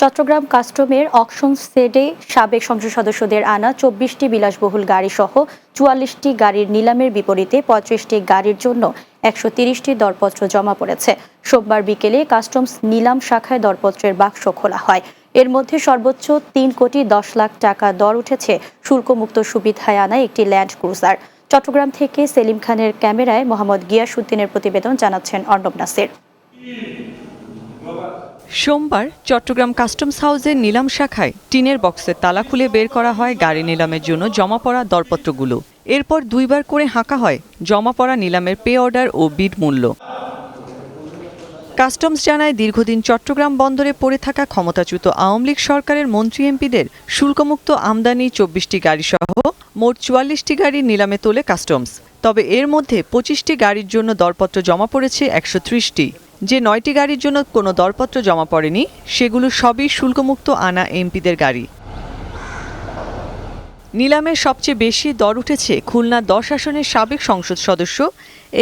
Chittagong কাস্টমের auction সেডে সাবেক সংসদ সদস্যদের আনা ২৪টি বিলাসবহুল গাড়ি সহ ৪৪টি গাড়ির নিলামের বিপরীতে ৩৫টি গাড়ির জন্য ১৩০টি দরপত্র জমা পড়েছে। সোমবার বিকেলে কাস্টমস নিলাম শাখায় দরপত্রের বাক্স খোলা হয়। এর মধ্যে সর্বোচ্চ ৩,১০,০০,০০০ টাকা দর উঠেছে শুল্কমুক্ত সুবিধায় আনা একটি ল্যান্ড ক্রুজার। চট্টগ্রাম থেকে সেলিম খানের ক্যামেরায় মোহাম্মদ গিয়াসউদ্দিনের প্রতিবেদন, জানাচ্ছেন অর্ণব নাসির। সোমবার চট্টগ্রাম কাস্টমস হাউসের নিলাম শাখায় টিনের বক্সের তালা খুলে বের করা হয় গাড়ি নিলামের জন্য জমা পড়া দরপত্রগুলো। এরপর দুইবার করে হাঁকা হয় জমা পড়া নিলামের পে অর্ডার ও বিড মূল্য। কাস্টমস জানায়, দীর্ঘদিন চট্টগ্রাম বন্দরে পড়ে থাকা ক্ষমতাচ্যুত আওয়ামী লীগ সরকারের মন্ত্রী এমপিদের শুল্কমুক্ত আমদানি ২৪টি গাড়ি সহ মোট ৪৪টি গাড়ির নিলামে তোলে কাস্টমস। তবে এর মধ্যে ২৫টি গাড়ির জন্য দরপত্র জমা পড়েছে ১৩০টি। যে ৯টি গাড়ির জন্য কোনো দরপত্র জমা পড়েনি সেগুলো সবই শুল্কমুক্ত আনা এমপিদের গাড়ি। নিলামে সবচেয়ে বেশি দর উঠেছে খুলনা ১০ আসনের সাবেক সংসদ সদস্য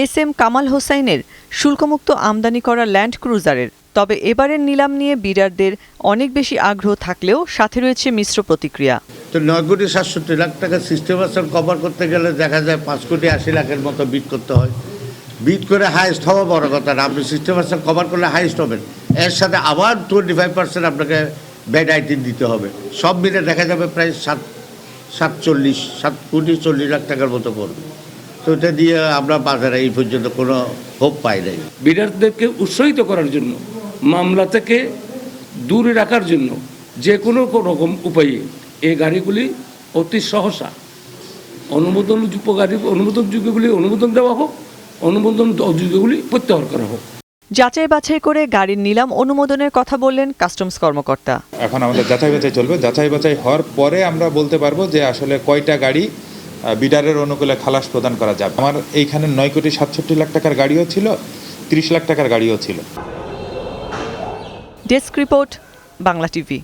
এস.এম. কামাল হোসাইনের শুল্কমুক্ত আমদানি করা ল্যান্ড ক্রুজারের। তবে এবারের নিলাম নিয়ে বিডারদের অনেক বেশি আগ্রহ থাকলেও সাথে রয়েছে মিশ্র প্রতিক্রিয়া। তো ৯,৬৭,০০,০০০ টাকা সিস্টেম কভার করতে গেলে দেখা যায় ৫,৮০,০০,০০০ মতো বিট করতে হয়। বিট করে হাইস্ট হওয়া বড় কথা না, আপনি সিস্টেম কভার করলে হাইস্ট হবেন, এর সাথে আবার 25% আপনাকে ব্যাড আইটেম দিতে হবে। সব মিলে দেখা যাবে প্রায় 7,40,০০,০০০ টাকার মতো পড়বে। তো এটা দিয়ে আমরা বাজারে এই পর্যন্ত কোনো হোপ পাই নাই। বিডারদেরকে উৎসাহিত করার জন্য, মামলা থেকে দূরে রাখার জন্য যে কোনো রকম উপায়ে এই গাড়িগুলি অতি সহসা অনুমোদনযোগ্যগুলি অনুমোদন দেওয়া হোক, অনুমোদন অযোগ্যগুলি প্রত্যাহার করা হোক। যাচাই বাছাই করে গাড়ির নিলাম অনুমোদনের কথা বললেন কাস্টমস কর্মকর্তা। এখন আমাদের যাচাই বাছাই চলবে। যাচাই বাছাই হওয়ার পরে আমরা বলতে পারবো যে আসলে কয়টা গাড়ি বিডারের অনুকূলে খালাস প্রদান করা যাবে। আমার এইখানে ৯,৬৭,০০,০০০ টাকার গাড়িও ছিল, ৩০ লাখ টাকার গাড়িও ছিল। Desk report, Bangla TV.